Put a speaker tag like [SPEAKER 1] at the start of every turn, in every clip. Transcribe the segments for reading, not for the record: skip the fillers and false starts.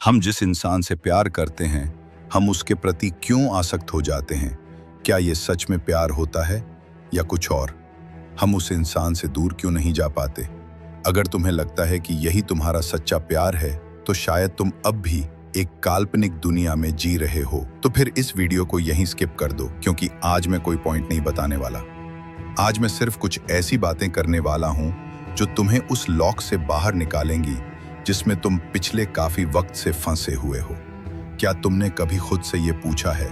[SPEAKER 1] हम जिस इंसान से प्यार करते हैं, हम उसके प्रति क्यों आसक्त हो जाते हैं? क्या ये सच में प्यार होता है या कुछ और? हम उस इंसान से दूर क्यों नहीं जा पाते? अगर तुम्हें लगता है कि यही तुम्हारा सच्चा प्यार है, तो शायद तुम अब भी एक काल्पनिक दुनिया में जी रहे हो। तो फिर इस वीडियो को यहीं स्किप कर दो, क्योंकि आज मैं कोई पॉइंट नहीं बताने वाला। आज मैं सिर्फ कुछ ऐसी बातें करने वाला हूं जो तुम्हें उस लॉक से बाहर निकालेंगी जिसमें तुम पिछले काफी वक्त से फंसे हुए हो। क्या तुमने कभी खुद से ये पूछा है,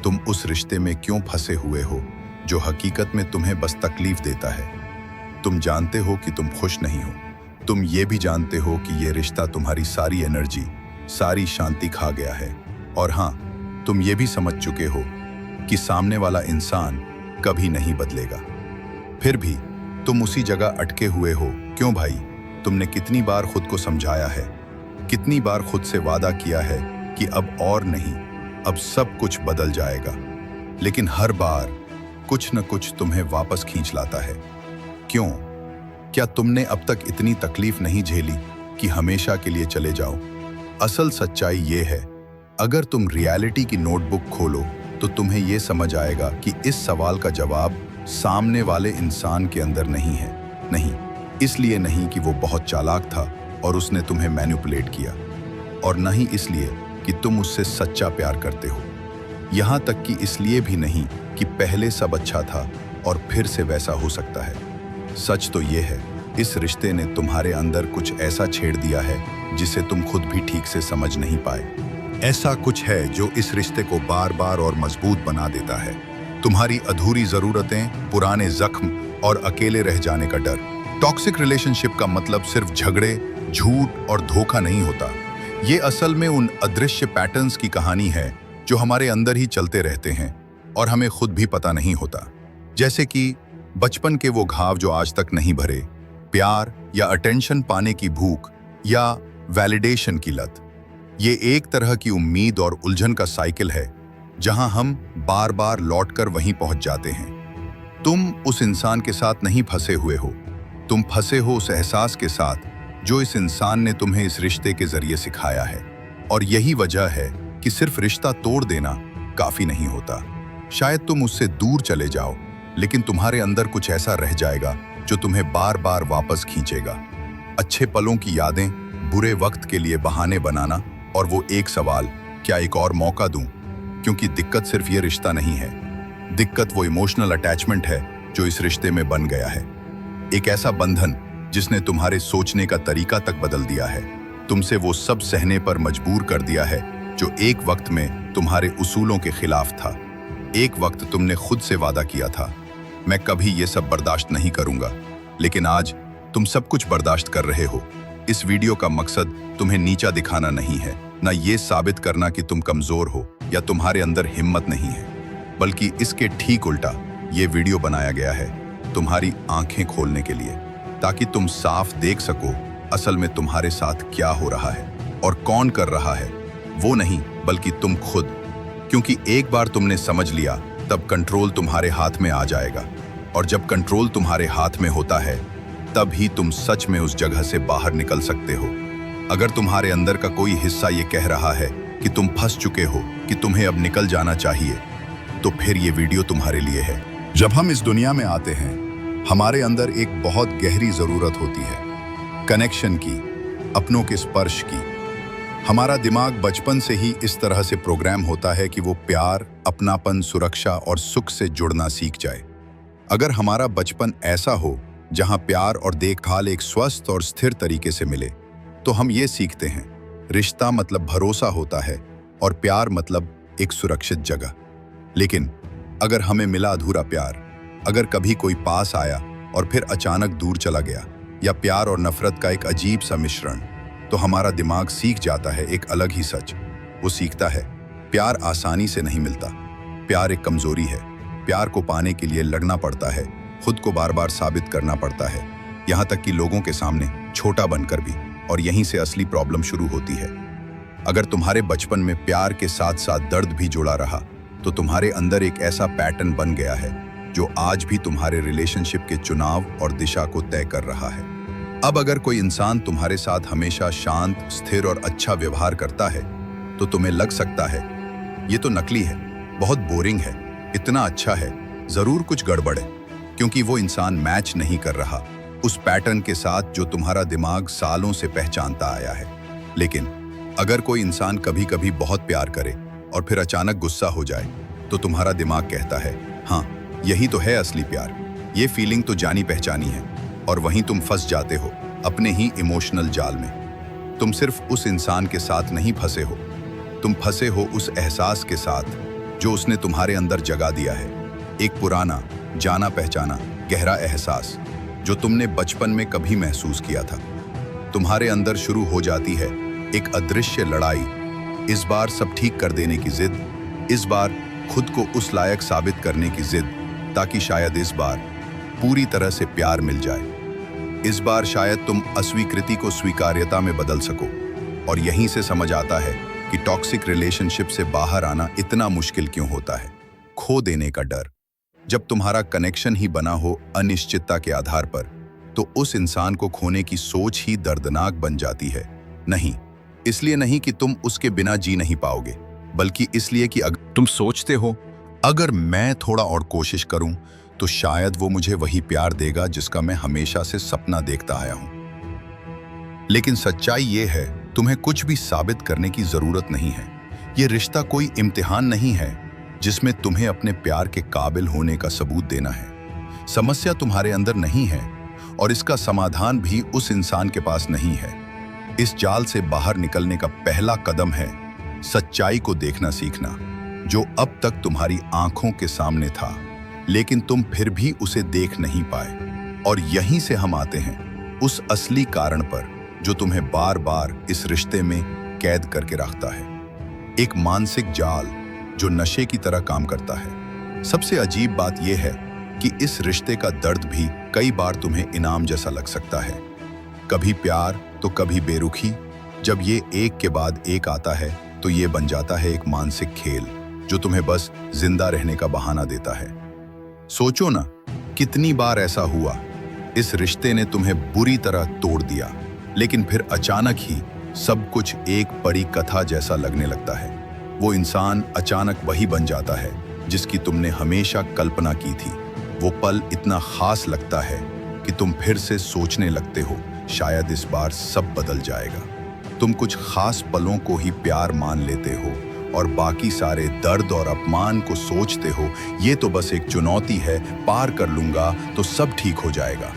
[SPEAKER 1] तुम उस रिश्ते में क्यों फंसे हुए हो जो हकीकत में तुम्हें बस तकलीफ देता है? तुम जानते हो कि तुम खुश नहीं हो। तुम ये भी जानते हो कि ये रिश्ता तुम्हारी सारी एनर्जी, सारी शांति खा गया है। और हाँ, तुम ये भी समझ चुके हो कि सामने वाला इंसान कभी नहीं बदलेगा। फिर भी तुम उसी जगह अटके हुए हो। क्यों भाई? तुमने कितनी बार खुद को समझाया है, कितनी बार खुद से वादा किया है कि अब और नहीं, अब सब कुछ बदल जाएगा, लेकिन हर बार कुछ न कुछ तुम्हें वापस खींच लाता है। क्यों? क्या तुमने अब तक इतनी तकलीफ नहीं झेली कि हमेशा के लिए चले जाओ? असल सच्चाई ये है, अगर तुम रियलिटी की नोटबुक खोलो तो तुम्हें यह समझ आएगा कि इस सवाल का जवाब सामने वाले इंसान के अंदर नहीं है। नहीं, इसलिए नहीं कि वो बहुत चालाक था और उसने तुम्हें मैनिपुलेट किया, और न ही इसलिए कि तुम उससे सच्चा प्यार करते हो। यहाँ तक कि इसलिए भी नहीं कि पहले सब अच्छा था और फिर से वैसा हो सकता है। सच तो ये है, इस रिश्ते ने तुम्हारे अंदर कुछ ऐसा छेड़ दिया है जिसे तुम खुद भी ठीक से समझ नहीं पाए। ऐसा कुछ है जो इस रिश्ते को बार बार और मजबूत बना देता है। तुम्हारी अधूरी जरूरतें, पुराने जख्म और अकेले रह जाने का डर। टॉक्सिक रिलेशनशिप का मतलब सिर्फ झगड़े, झूठ और धोखा नहीं होता। ये असल में उन अदृश्य पैटर्न्स की कहानी है जो हमारे अंदर ही चलते रहते हैं और हमें खुद भी पता नहीं होता। जैसे कि बचपन के वो घाव जो आज तक नहीं भरे, प्यार या अटेंशन पाने की भूख, या वैलिडेशन की लत। ये एक तरह की उम्मीद और उलझन का साइकिल है जहां हम बार बार लौटकर वहीं पहुंच जाते हैं। तुम उस इंसान के साथ नहीं फंसे हुए हो, तुम फंसे हो उस एहसास के साथ जो इस इंसान ने तुम्हें इस रिश्ते के जरिए सिखाया है। और यही वजह है कि सिर्फ रिश्ता तोड़ देना काफी नहीं होता। शायद तुम उससे दूर चले जाओ, लेकिन तुम्हारे अंदर कुछ ऐसा रह जाएगा जो तुम्हें बार बार वापस खींचेगा। अच्छे पलों की यादें, बुरे वक्त के लिए बहाने बनाना, और वो एक सवाल, क्या एक और मौका दूं? क्योंकि दिक्कत सिर्फ ये रिश्ता नहीं है, दिक्कत वो इमोशनल अटैचमेंट है जो इस रिश्ते में बन गया है। एक ऐसा बंधन जिसने तुम्हारे सोचने का तरीका तक बदल दिया है, तुमसे वो सब सहने पर मजबूर कर दिया है जो एक वक्त में तुम्हारे उसूलों के खिलाफ था। एक वक्त तुमने खुद से वादा किया था, मैं कभी ये सब बर्दाश्त नहीं करूंगा, लेकिन आज तुम सब कुछ बर्दाश्त कर रहे हो। इस वीडियो का मकसद तुम्हें नीचा दिखाना नहीं है, ना ये साबित करना कि तुम कमजोर हो या तुम्हारे अंदर हिम्मत नहीं है, बल्कि इसके ठीक उल्टा ये वीडियो बनाया गया है तुम्हारी आंखें खोलने के लिए, ताकि तुम साफ देख सको असल में तुम्हारे साथ क्या हो रहा है और कौन कर रहा है। वो नहीं, बल्कि तुम खुद। क्योंकि एक बार तुमने समझ लिया, तब कंट्रोल तुम्हारे हाथ में आ जाएगा, और जब कंट्रोल तुम्हारे हाथ में होता है, तब ही तुम सच में उस जगह से बाहर निकल सकते हो। अगर तुम्हारे अंदर का कोई हिस्सा ये कह रहा है कि तुम फंस चुके हो, कि तुम्हें अब निकल जाना चाहिए, तो फिर ये वीडियो तुम्हारे लिए है। जब हम इस दुनिया में आते हैं, हमारे अंदर एक बहुत गहरी जरूरत होती है, कनेक्शन की, अपनों के स्पर्श की। हमारा दिमाग बचपन से ही इस तरह से प्रोग्राम होता है कि वो प्यार, अपनापन, सुरक्षा और सुख से जुड़ना सीख जाए। अगर हमारा बचपन ऐसा हो जहां प्यार और देखभाल एक स्वस्थ और स्थिर तरीके से मिले, तो हम ये सीखते हैं, रिश्ता मतलब भरोसा होता है और प्यार मतलब एक सुरक्षित जगह। लेकिन अगर हमें मिला अधूरा प्यार, अगर कभी कोई पास आया और फिर अचानक दूर चला गया, या प्यार और नफरत का एक अजीब सा मिश्रण, तो हमारा दिमाग सीख जाता है एक अलग ही सच। वो सीखता है, प्यार आसानी से नहीं मिलता, प्यार एक कमजोरी है, प्यार को पाने के लिए लड़ना पड़ता है, खुद को बार बार साबित करना पड़ता है, यहाँ तक कि लोगों के सामने छोटा बनकर भी। और यहीं से असली प्रॉब्लम शुरू होती है। अगर तुम्हारे बचपन में प्यार के साथ साथ दर्द भी जुड़ा रहा, तो तुम्हारे अंदर एक ऐसा पैटर्न बन गया है जो आज भी तुम्हारे रिलेशनशिप के चुनाव और दिशा को तय कर रहा है। अब अगर कोई इंसान तुम्हारे साथ हमेशा शांत, स्थिर और अच्छा व्यवहार करता है तो तुम्हें लग सकता है ये तो नकली है, बहुत बोरिंग है, इतना अच्छा है, जरूर कुछ गड़बड़ है, क्योंकि वो इंसान मैच नहीं कर रहा उस पैटर्न के साथ जो तुम्हारा दिमाग सालों से पहचानता आया है। लेकिन अगर कोई इंसान कभी कभी बहुत प्यार करे और फिर अचानक गुस्सा हो जाए तो तुम्हारा दिमाग कहता है हाँ, यही तो है असली प्यार, ये फीलिंग तो जानी पहचानी है, और वहीं तुम फंस जाते हो अपने ही इमोशनल जाल में। तुम सिर्फ उस इंसान के साथ नहीं फंसे हो, तुम फंसे हो उस एहसास के साथ जो उसने तुम्हारे अंदर जगा दिया है। एक पुराना, जाना पहचाना, गहरा एहसास जो तुमने बचपन में कभी महसूस किया था। तुम्हारे अंदर शुरू हो जाती है एक अदृश्य लड़ाई, इस बार सब ठीक कर देने की जिद, इस बार खुद को उस लायक साबित करने की जिद, ताकि शायद इस बार पूरी तरह से प्यार मिल जाए। इस बार शायद तुम अस्वीकृति को स्वीकार्यता में बदल सको। और यहीं से समझ आता है कि टॉक्सिक रिलेशनशिप से बाहर आना इतना मुश्किल क्यों होता है। खो देने का डर। जब तुम्हारा कनेक्शन ही बना हो अनिश्चितता के आधार पर, तो उस इंसान को खोने की सोच ही दर्दनाक बन जाती है। नहीं, इसलिए नहीं कि तुम उसके बिना जी नहीं पाओगे, बल्कि इसलिए कि अगर तुम सोचते हो अगर मैं थोड़ा और कोशिश करूं तो शायद वो मुझे वही प्यार देगा जिसका मैं हमेशा से सपना देखता आया हूं। लेकिन सच्चाई ये है, तुम्हें कुछ भी साबित करने की जरूरत नहीं है। ये रिश्ता कोई इम्तिहान नहीं है जिसमें तुम्हें अपने प्यार के काबिल होने का सबूत देना है। समस्या तुम्हारे अंदर नहीं है और इसका समाधान भी उस इंसान के पास नहीं है। इस जाल से बाहर निकलने का पहला कदम है सच्चाई को देखना सीखना, जो अब तक तुम्हारी आंखों के सामने था लेकिन तुम फिर भी उसे देख नहीं पाए। और यहीं से हम आते हैं उस असली कारण पर जो तुम्हें बार बार इस रिश्ते में कैद करके रखता है। एक मानसिक जाल जो नशे की तरह काम करता है। सबसे अजीब बात यह है कि इस रिश्ते का दर्द भी कई बार तुम्हें इनाम जैसा लग सकता है। कभी प्यार तो कभी बेरुखी। जब ये एक के बाद एक आता है तो ये बन जाता है एक मानसिक खेल जो तुम्हें बस जिंदा रहने का बहाना देता है। सोचो ना, कितनी बार ऐसा हुआ, इस रिश्ते ने तुम्हें बुरी तरह तोड़ दिया, लेकिन फिर अचानक ही सब कुछ एक परी कथा जैसा लगने लगता है। वो इंसान अचानक वही बन जाता है जिसकी तुमने हमेशा कल्पना की थी। वो पल इतना खास लगता है कि तुम फिर से सोचने लगते हो शायद इस बार सब बदल जाएगा। तुम कुछ खास पलों को ही प्यार मान लेते हो और बाकी सारे दर्द और अपमान को सोचते हो ये तो बस एक चुनौती है, पार कर लूंगा तो सब ठीक हो जाएगा।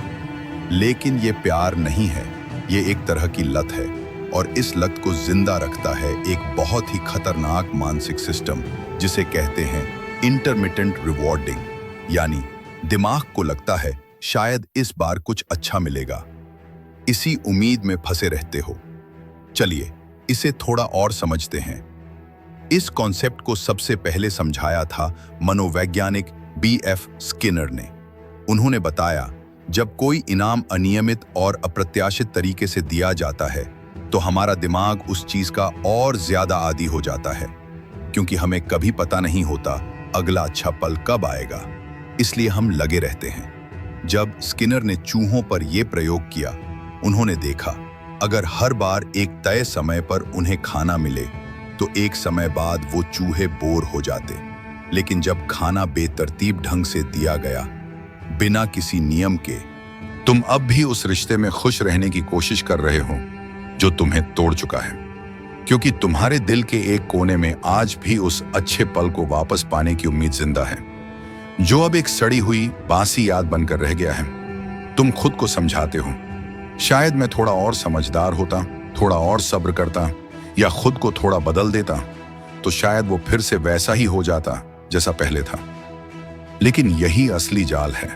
[SPEAKER 1] लेकिन ये प्यार नहीं है, ये एक तरह की लत है, और इस लत को जिंदा रखता है एक बहुत ही खतरनाक मानसिक सिस्टम जिसे कहते हैं इंटरमिटेंट रिवॉर्डिंग। यानी दिमाग को लगता है शायद इस बार कुछ अच्छा मिलेगा, इसी उम्मीद में फंसे रहते हो। चलिए इसे थोड़ा और समझते हैं। इस कॉन्सेप्ट को सबसे पहले समझाया था मनोवैज्ञानिक B.F. स्किनर ने। उन्होंने बताया, जब कोई इनाम अनियमित और अप्रत्याशित तरीके से दिया जाता है तो हमारा दिमाग उस चीज का और ज्यादा आदी हो जाता है, क्योंकि हमें कभी पता नहीं होता अगला अच्छा पल कब आएगा, इसलिए हम लगे रहते हैं। जब स्किनर ने चूहों पर यह प्रयोग किया, उन्होंने देखा अगर हर बार एक तय समय पर उन्हें खाना मिले तो एक समय बाद वो चूहे बोर हो जाते। लेकिन जब खाना बेतरतीब ढंग से दिया गया, बिना किसी नियम के, तुम अब भी उस रिश्ते में खुश रहने की कोशिश कर रहे हो जो तुम्हें तोड़ चुका है, क्योंकि तुम्हारे दिल के एक कोने में आज भी उस अच्छे पल को वापस पाने की उम्मीद जिंदा है, जो अब एक सड़ी हुई बासी याद बनकर रह गया है। तुम खुद को समझाते हो, शायद मैं थोड़ा और समझदार होता, थोड़ा और सब्र करता, या खुद को थोड़ा बदल देता तो शायद वो फिर से वैसा ही हो जाता जैसा पहले था। लेकिन यही असली जाल है।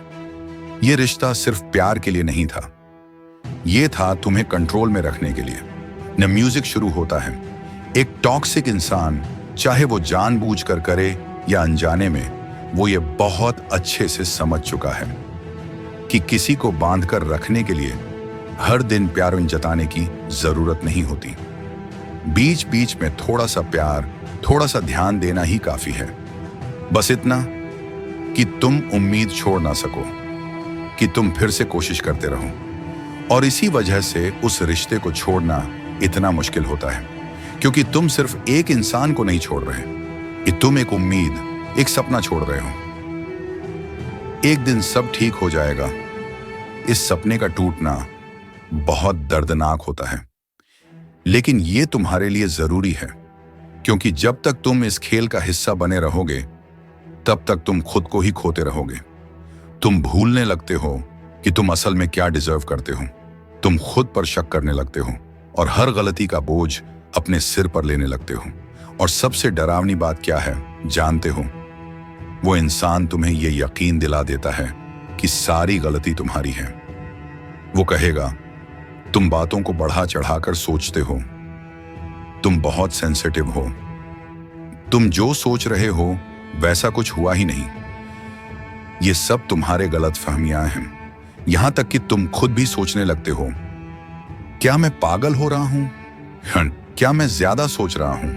[SPEAKER 1] ये रिश्ता सिर्फ प्यार के लिए नहीं था, ये था तुम्हें कंट्रोल में रखने के लिए। न म्यूजिक शुरू होता है, एक टॉक्सिक इंसान, चाहे वो जानबूझकर करे या अनजाने में, वो ये बहुत अच्छे से समझ चुका है कि किसी को बांधकर रखने के लिए हर दिन प्यार जताने की जरूरत नहीं होती। बीच बीच में थोड़ा सा प्यार, थोड़ा सा ध्यान देना ही काफी है। बस इतना कि तुम उम्मीद छोड़ ना सको, कि तुम फिर से कोशिश करते रहो। और इसी वजह से उस रिश्ते को छोड़ना इतना मुश्किल होता है, क्योंकि तुम सिर्फ एक इंसान को नहीं छोड़ रहे, कि तुम एक उम्मीद, एक सपना छोड़ रहे हो। एक दिन सब ठीक हो जाएगा, इस सपने का टूटना बहुत दर्दनाक होता है, लेकिन ये तुम्हारे लिए जरूरी है, क्योंकि जब तक तुम इस खेल का हिस्सा बने रहोगे तब तक तुम खुद को ही खोते रहोगे। तुम भूलने लगते हो कि तुम असल में क्या डिजर्व करते हो। तुम खुद पर शक करने लगते हो और हर गलती का बोझ अपने सिर पर लेने लगते हो। और सबसे डरावनी बात क्या है जानते हो? वो इंसान तुम्हें यह यकीन दिला देता है कि सारी गलती तुम्हारी है। वो कहेगा, तुम बातों को बढ़ा चढ़ाकर सोचते हो, तुम बहुत सेंसिटिव हो, तुम जो सोच रहे हो वैसा कुछ हुआ ही नहीं। ये सब तुम्हारे गलतफहमियां हैं। यहां तक कि तुम खुद भी सोचने लगते हो, क्या मैं पागल हो रहा हूं? क्या मैं ज्यादा सोच रहा हूं?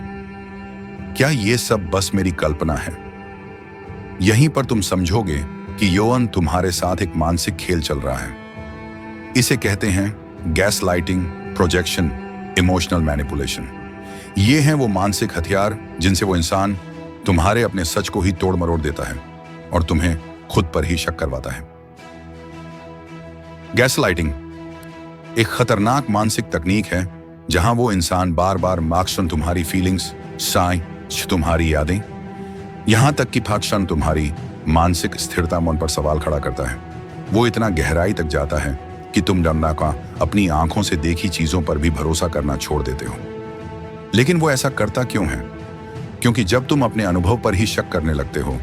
[SPEAKER 1] क्या ये सब बस मेरी कल्पना है? यहीं पर तुम समझोगे कि योअन तुम्हारे साथ एक मानसिक खेल चल रहा है। इसे कहते हैं gas lighting, projection, emotional manipulation. ये हैं वो मानसिक हथियार जिनसे वो इंसान तुम्हारे अपने सच को ही तोड़ मरोड़ देता है और तुम्हें खुद पर ही शक करवाता है। गैस लाइटिंग एक खतरनाक मानसिक तकनीक है जहां वो इंसान बार बार मार्क्सन तुम्हारी फीलिंग्स, साई, तुम्हारी यादें, यहां तक कि क्षण तुम्हारी मानसिक स्थिरता मन पर सवाल खड़ा करता है। वो इतना गहराई तक जाता है कि तुम डरना का अपनी आंखों से देखी चीजों पर भी भरोसा करना छोड़ देते हो। लेकिन वो ऐसा करता क्यों है? क्योंकि जब तुम अपने अनुभव पर ही शक करने लगते हो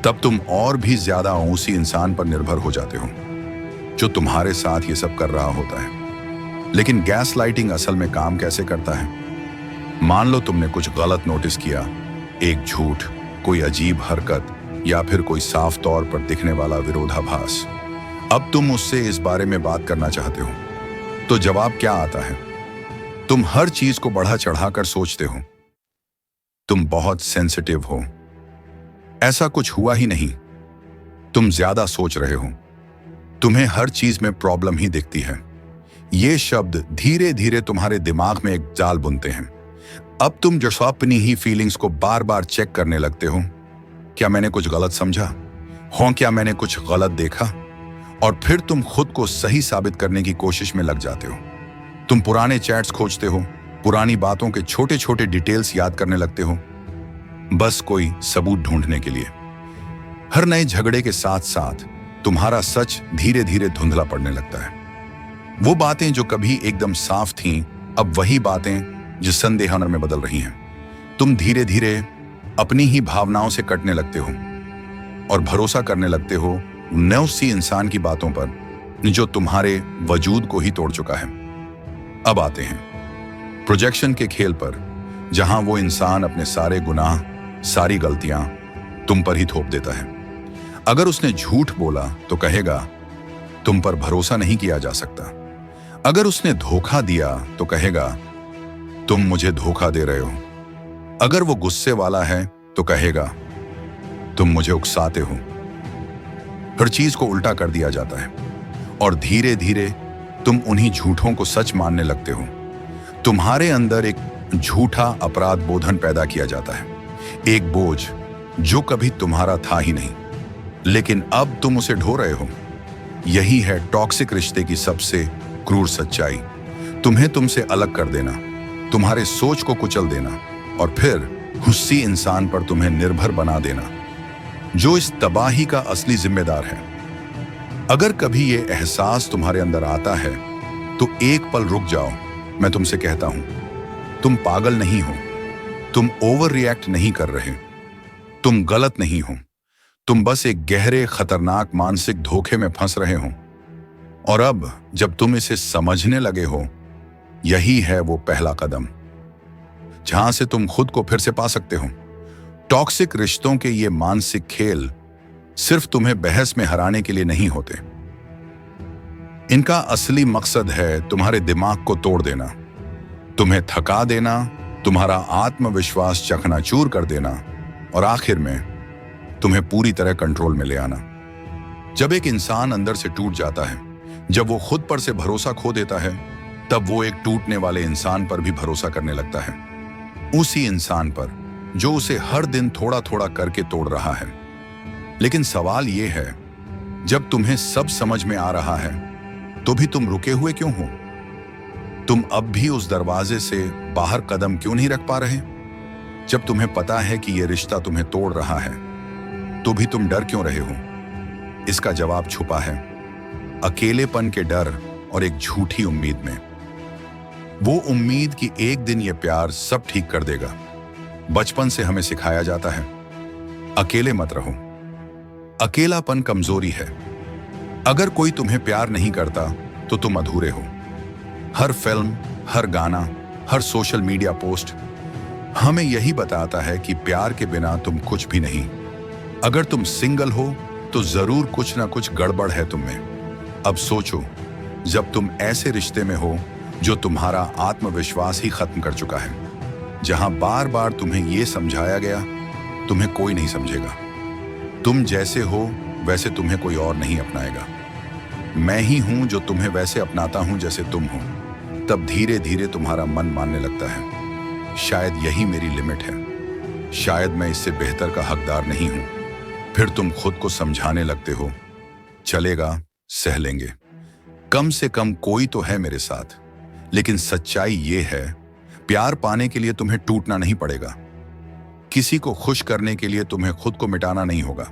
[SPEAKER 1] तब तुम और भी ज्यादा उसी इंसान पर निर्भर हो जाते हो जो तुम्हारे साथ ये सब कर रहा होता है। लेकिन गैस लाइटिंग असल में काम कैसे करता है? मान लो तुमने कुछ गलत नोटिस किया, एक झूठ, कोई अजीब हरकत या फिर कोई साफ तौर पर दिखने वाला विरोधाभास। अब तुम उससे इस बारे में बात करना चाहते हो, तो जवाब क्या आता है? तुम हर चीज को बढ़ा चढ़ाकर सोचते हो, तुम बहुत सेंसिटिव हो, ऐसा कुछ हुआ ही नहीं, तुम ज्यादा सोच रहे हो, तुम्हें हर चीज में प्रॉब्लम ही दिखती है। ये शब्द धीरे धीरे तुम्हारे दिमाग में एक जाल बुनते हैं। अब तुम जो अपनी ही फीलिंग्स को बार बार चेक करने लगते हो, क्या मैंने कुछ गलत समझा हो, क्या मैंने कुछ गलत देखा? और फिर तुम खुद को सही साबित करने की कोशिश में लग जाते हो। तुम पुराने चैट्स खोजते हो, पुरानी बातों के छोटे छोटे डिटेल्स याद करने लगते हो, बस कोई सबूत ढूंढने के लिए। हर नए झगड़े के साथ साथ तुम्हारा सच धीरे धीरे धुंधला पड़ने लगता है। वो बातें जो कभी एकदम साफ थीं, अब वही बातें जो संदेहान में बदल रही हैं। तुम धीरे धीरे अपनी ही भावनाओं से कटने लगते हो और भरोसा करने लगते हो नए उसी इंसान की बातों पर जो तुम्हारे वजूद को ही तोड़ चुका है। अब आते हैं प्रोजेक्शन के खेल पर, जहां वो इंसान अपने सारे गुनाह, सारी गलतियां तुम पर ही थोप देता है। अगर उसने झूठ बोला तो कहेगा तुम पर भरोसा नहीं किया जा सकता। अगर उसने धोखा दिया तो कहेगा तुम मुझे धोखा दे रहे हो। अगर वो गुस्से वाला है तो कहेगा तुम मुझे उकसाते हो। हर चीज को उल्टा कर दिया जाता है और धीरे धीरे तुम उन्हीं झूठों को सच मानने लगते हो। तुम्हारे अंदर एक झूठा अपराध बोधन पैदा किया जाता है, एक बोझ जो कभी तुम्हारा था ही नहीं, लेकिन अब तुम उसे ढो रहे हो। यही है टॉक्सिक रिश्ते की सबसे क्रूर सच्चाई। तुम्हें तुमसे अलग कर देना, तुम्हारे सोच को कुचल देना और फिर उसी इंसान पर तुम्हें निर्भर बना देना जो इस तबाही का असली जिम्मेदार है। अगर कभी ये एहसास तुम्हारे अंदर आता है तो एक पल रुक जाओ। मैं तुमसे कहता हूं, तुम पागल नहीं हो, तुम ओवर रिएक्ट नहीं कर रहे, तुम गलत नहीं हो, तुम बस एक गहरे खतरनाक मानसिक धोखे में फंस रहे हो। और अब जब तुम इसे समझने लगे हो, यही है वो पहला कदम जहां से तुम खुद को फिर से पा सकते हो। टॉक्सिक रिश्तों के ये मानसिक खेल सिर्फ तुम्हें बहस में हराने के लिए नहीं होते। इनका असली मकसद है तुम्हारे दिमाग को तोड़ देना, तुम्हें थका देना, तुम्हारा आत्मविश्वास चकनाचूर कर देना और आखिर में तुम्हें पूरी तरह कंट्रोल में ले आना। जब एक इंसान अंदर से टूट जाता है जब वो खुद पर से भरोसा खो देता है, तब वो एक टूटने वाले इंसान पर भी भरोसा करने लगता है, उसी इंसान पर जो उसे हर दिन थोड़ा थोड़ा करके तोड़ रहा है। लेकिन सवाल ये है, जब तुम्हें सब समझ में आ रहा है तो भी तुम रुके हुए क्यों हो? तुम अब भी उस दरवाजे से बाहर कदम क्यों नहीं रख पा रहे? जब तुम्हें पता है कि यह रिश्ता तुम्हें तोड़ रहा है, तो भी तुम डर क्यों रहे हो? इसका जवाब छुपा है अकेलेपन के डर और एक झूठी उम्मीद में। वो उम्मीद कि एक दिन ये प्यार सब ठीक कर देगा। बचपन से हमें सिखाया जाता है, अकेले मत रहो। अकेलापन कमजोरी है। अगर कोई तुम्हें प्यार नहीं करता तो तुम अधूरे हो। हर फिल्म, हर गाना, हर सोशल मीडिया पोस्ट हमें यही बताता है कि प्यार के बिना तुम कुछ भी नहीं। अगर तुम सिंगल हो तो जरूर कुछ ना कुछ गड़बड़ है तुम में। अब सोचो, जब तुम ऐसे रिश्ते में हो जो तुम्हारा आत्मविश्वास ही खत्म कर चुका है, जहां बार बार तुम्हें यह समझाया गया तुम्हें कोई नहीं समझेगा, तुम जैसे हो वैसे तुम्हें कोई और नहीं अपनाएगा, मैं ही हूं जो तुम्हें वैसे अपनाता हूं जैसे तुम हो, तब धीरे धीरे तुम्हारा मन मानने लगता है शायद यही मेरी लिमिट है, शायद मैं इससे बेहतर का हकदार नहीं हूं। फिर तुम खुद को समझाने लगते हो, चलेगा, सह लेंगे, कम से कम कोई तो है मेरे साथ। लेकिन सच्चाई ये है, प्यार पाने के लिए तुम्हें टूटना नहीं पड़ेगा। किसी को खुश करने के लिए तुम्हें खुद को मिटाना नहीं होगा।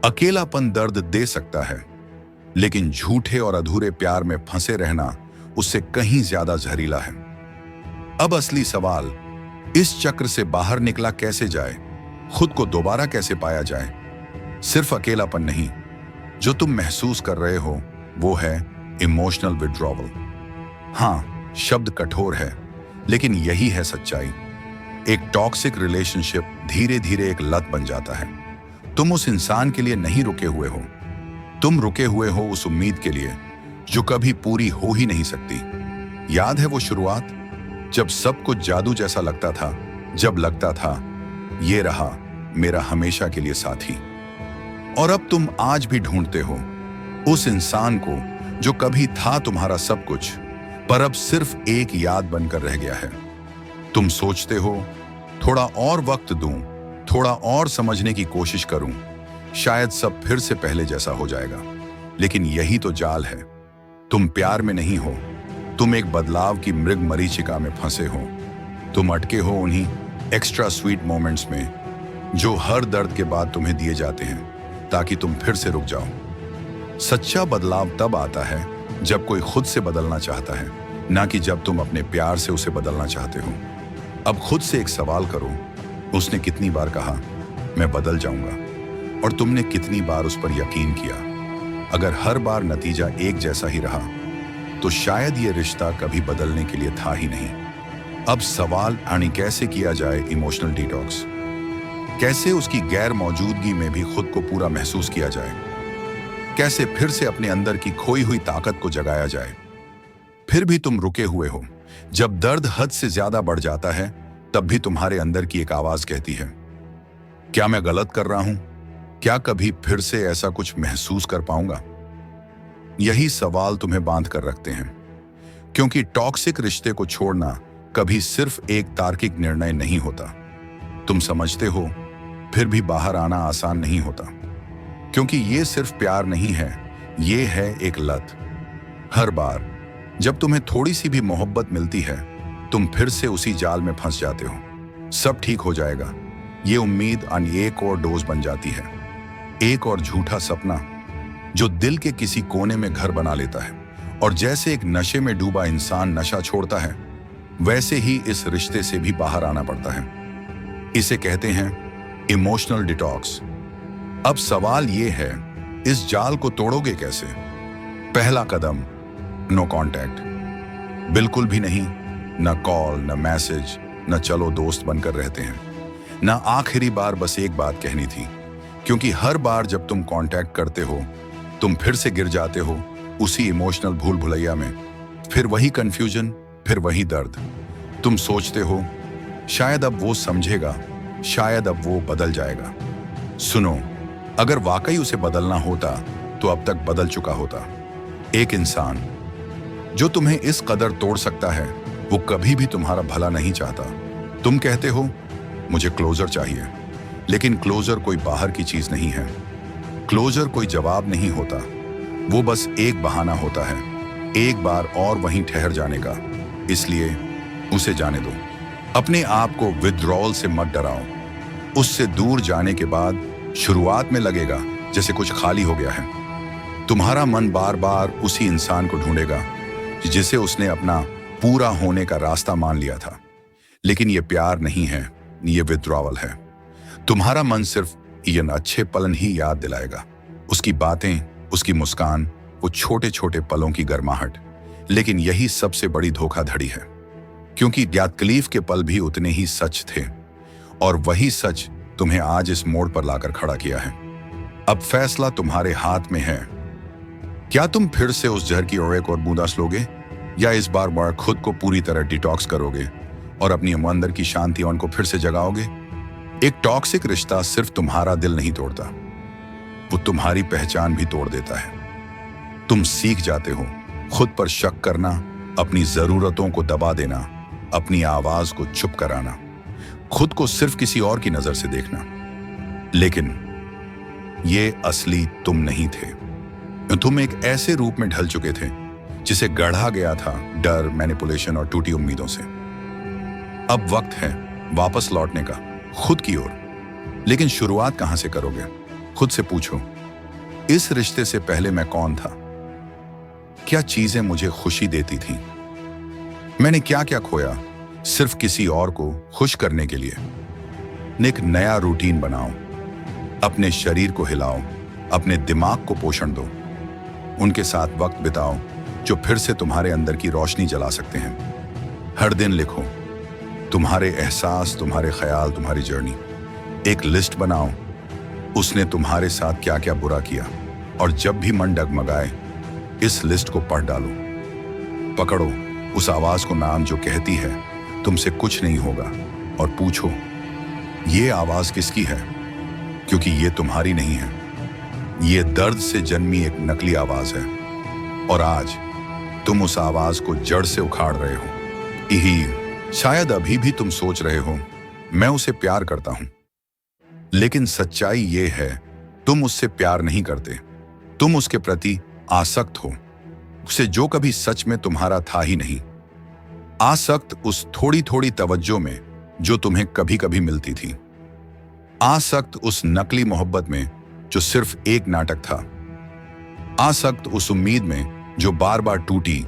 [SPEAKER 1] अकेलापन दर्द दे सकता है, लेकिन झूठे और अधूरे प्यार में फंसे रहना उससे कहीं ज्यादा जहरीला है। अब असली सवाल, इस चक्र से बाहर निकला कैसे जाए, खुद को दोबारा कैसे पाया जाए? सिर्फ अकेलापन नहीं, जो तुम महसूस कर रहे हो वो है इमोशनल विड्रॉवल। हाँ, शब्द कठोर है, लेकिन यही है सच्चाई। एक टॉक्सिक रिलेशनशिप धीरे धीरे एक लत बन जाता है। तुम उस इंसान के लिए नहीं रुके हुए हो, तुम रुके हुए हो उस उम्मीद के लिए जो कभी पूरी हो ही नहीं सकती। याद है वो शुरुआत, जब सब कुछ जादू जैसा लगता था, जब लगता था ये रहा मेरा हमेशा के लिए साथी। और अब तुम आज भी ढूंढते हो उस इंसान को जो कभी था तुम्हारा सब कुछ, पर अब सिर्फ एक याद बनकर रह गया है। तुम सोचते हो, थोड़ा और वक्त दूं, थोड़ा और समझने की कोशिश करूं, शायद सब फिर से पहले जैसा हो जाएगा। लेकिन यही तो जाल है, तुम प्यार में नहीं हो, तुम एक बदलाव की मृग मरीचिका में फंसे हो। तुम अटके हो उन्हीं एक्स्ट्रा स्वीट मोमेंट्स में जो हर दर्द के बाद तुम्हें दिए जाते हैं ताकि तुम फिर से रुक जाओ। सच्चा बदलाव तब आता है जब कोई खुद से बदलना चाहता है, ना कि जब तुम अपने प्यार से उसे बदलना चाहते हो। अब खुद से एक सवाल करो, उसने कितनी बार कहा मैं बदल जाऊंगा, और तुमने कितनी बार उस पर यकीन किया? अगर हर बार नतीजा एक जैसा ही रहा तो शायद ये रिश्ता कभी बदलने के लिए था ही नहीं। अब सवाल कैसे किया जाए इमोशनल डिटॉक्स? कैसे उसकी गैर मौजूदगी में भी खुद को पूरा महसूस किया जाए? कैसे फिर से अपने अंदर की खोई हुई ताकत को जगाया जाए? फिर भी तुम रुके हुए हो। जब दर्द हद से ज्यादा बढ़ जाता है, तब भी तुम्हारे अंदर की एक आवाज कहती है, क्या मैं गलत कर रहा हूं? क्या कभी फिर से ऐसा कुछ महसूस कर पाऊंगा? यही सवाल तुम्हें बांध कर रखते हैं, क्योंकि टॉक्सिक रिश्ते को छोड़ना कभी सिर्फ एक तार्किक निर्णय नहीं होता। तुम समझते हो, फिर भी बाहर आना आसान नहीं होता, क्योंकि ये सिर्फ प्यार नहीं है, ये है एक लत। हर बार जब तुम्हें थोड़ी सी भी मोहब्बत मिलती है, तुम फिर से उसी जाल में फंस जाते हो। सब ठीक हो जाएगा, ये उम्मीद एक और डोज बन जाती है, एक और झूठा सपना जो दिल के किसी कोने में घर बना लेता है। और जैसे एक नशे में डूबा इंसान नशा छोड़ता है, वैसे ही इस रिश्ते से भी बाहर आना पड़ता है। इसे कहते हैं इमोशनल डिटॉक्स। अब सवाल ये है, इस जाल को तोड़ोगे कैसे? पहला कदम, नो कांटेक्ट। बिल्कुल भी नहीं, न कॉल, न मैसेज, न चलो दोस्त बनकर रहते हैं, न आखिरी बार बस एक बात कहनी थी। क्योंकि हर बार जब तुम कांटेक्ट करते हो, तुम फिर से गिर जाते हो उसी इमोशनल भूल भुलैया में। फिर वही कंफ्यूजन, फिर वही दर्द। तुम सोचते हो शायद अब वो समझेगा, शायद अब वो बदल जाएगा। सुनो, अगर वाकई उसे बदलना होता तो अब तक बदल चुका होता। एक इंसान जो तुम्हें इस कदर तोड़ सकता है, वो कभी भी तुम्हारा भला नहीं चाहता। तुम कहते हो मुझे क्लोजर चाहिए, लेकिन क्लोजर कोई बाहर की चीज नहीं है। क्लोजर कोई जवाब नहीं होता, वो बस एक बहाना होता है एक बार और वहीं ठहर जाने का। इसलिए उसे जाने दो। अपने आप को विथड्रॉल से मत डराओ। उससे दूर जाने के बाद शुरुआत में लगेगा जैसे कुछ खाली हो गया है। तुम्हारा मन बार बार उसी इंसान को ढूंढेगा जिसे उसने अपना पूरा होने का रास्ता मान लिया था। लेकिन ये प्यार नहीं है, ये विथड्रॉवल है। तुम्हारा मन सिर्फ इन अच्छे पलन ही याद दिलाएगा, उसकी बातें, उसकी मुस्कान, वो छोटे छोटे पलों की गर्माहट। लेकिन यही सबसे बड़ी धोखाधड़ी है, क्योंकि तकलीफ के पल भी उतने ही सच थे, और वही सच तुम्हें आज इस मोड़ पर लाकर खड़ा किया है। अब फैसला तुम्हारे हाथ में है। क्या तुम फिर से उस जहर की और एक और बूंदा लोगे, या इस बार खुद को पूरी तरह डिटॉक्स करोगे और अपनी अंदर की शांति को फिर से जगाओगे? एक टॉक्सिक रिश्ता सिर्फ तुम्हारा दिल नहीं तोड़ता, वो तुम्हारी पहचान भी तोड़ देता है। तुम सीख जाते हो खुद पर शक करना, अपनी जरूरतों को दबा देना, अपनी आवाज को चुप कराना, खुद को सिर्फ किसी और की नजर से देखना। लेकिन ये असली तुम नहीं थे। तुम एक ऐसे रूप में ढल चुके थे जिसे गढ़ा गया था डर, मैनिपुलेशन और टूटी उम्मीदों से। अब वक्त है वापस लौटने का, खुद की ओर। लेकिन शुरुआत कहां से करोगे? खुद से पूछो, इस रिश्ते से पहले मैं कौन था? क्या चीजें मुझे खुशी देती थीं? मैंने क्या क्या खोया सिर्फ किसी और को खुश करने के लिए? एक नया रूटीन बनाओ, अपने शरीर को हिलाओ, अपने दिमाग को पोषण दो। उनके साथ वक्त बिताओ जो फिर से तुम्हारे अंदर की रोशनी जला सकते हैं। हर दिन लिखो तुम्हारे एहसास, तुम्हारे ख्याल, तुम्हारी जर्नी। एक लिस्ट बनाओ, उसने तुम्हारे साथ क्या क्या बुरा किया, और जब भी मन डगमगाए इस लिस्ट को पढ़ डालो। पकड़ो उस आवाज को नाम जो कहती है तुमसे कुछ नहीं होगा, और पूछो ये आवाज किसकी है, क्योंकि ये तुम्हारी नहीं है। ये दर्द से जन्मी एक नकली आवाज है, और आज तुम उस आवाज को जड़ से उखाड़ रहे हो। यही शायद अभी भी तुम सोच रहे हो मैं उसे प्यार करता हूं, लेकिन सच्चाई ये है तुम उससे प्यार नहीं करते, तुम उसके प्रति आसक्त हो, उसे जो कभी सच में तुम्हारा था ही नहीं। आसक्त उस थोड़ी थोड़ी तवज्जो में जो तुम्हें कभी कभी मिलती थी। आसक्त उस नकली मोहब्बत में जो सिर्फ एक नाटक था। आसक्त उस उम्मीद में जो बार बार टूटी,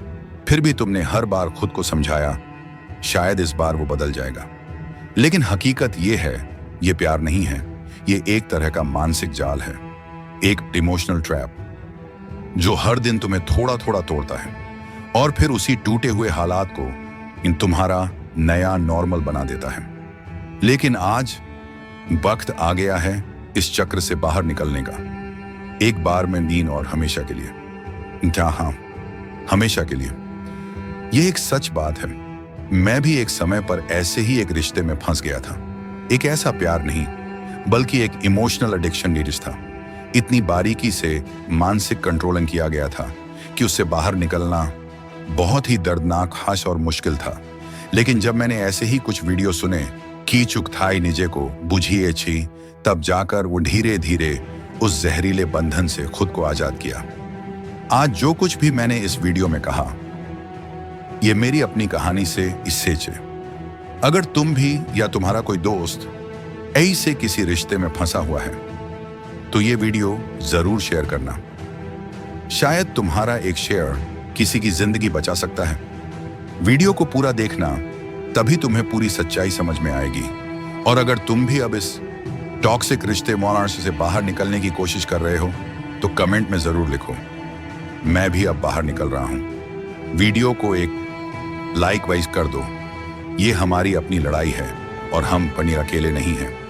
[SPEAKER 1] फिर भी तुमने हर बार खुद को समझाया शायद इस बार वो बदल जाएगा। लेकिन हकीकत ये है, ये प्यार नहीं है, ये एक तरह का मानसिक जाल है, एक इमोशनल ट्रैप जो हर दिन तुम्हें थोड़ा थोड़ा तोड़ता है, और फिर उसी टूटे हुए हालात को इन तुम्हारा नया नॉर्मल बना देता है। लेकिन आज वक्त आ गया है इस चक्र से बाहर निकलने का, एक बार में नींद और हमेशा के लिए। क्या? हाँ, हमेशा के लिए। ये एक सच बात है। मैं भी एक समय पर ऐसे ही एक रिश्ते में फंस गया था। एक ऐसा प्यार नहीं, बल्कि एक इमोशनल एडिक्शन नीड्स था। इतनी बारीकी से मानसिक कंट्रोलिंग किया गया था कि उससे बाहर निकलना बहुत ही दर्दनाक, हाश और मुश्किल था। लेकिन जब मैंने ऐसे ही कुछ वीडियो सुने, की चुक थाई निजे को बुझिए छी, तब जाकर वो धीरे धीरे उस जहरीले बंधन से खुद को आजाद किया। आज जो कुछ भी मैंने इस वीडियो में कहा, ये मेरी अपनी कहानी से इससे चे। अगर तुम भी या तुम्हारा कोई दोस्त ऐसे किसी रिश्ते में फंसा हुआ है, तो ये वीडियो जरूर शेयर करना। शायद तुम्हारा एक शेयर किसी की जिंदगी बचा सकता है। वीडियो को पूरा देखना, तभी तुम्हें पूरी सच्चाई समझ में आएगी। और अगर तुम भी अब इस टॉक्सिक रिश्ते मोनार्स से बाहर निकलने की कोशिश कर रहे हो, तो कमेंट में जरूर लिखो, मैं भी अब बाहर निकल रहा हूं। वीडियो को एक लाइक वाइज कर दो। ये हमारी अपनी लड़ाई है, और हम पनीर अकेले नहीं हैं।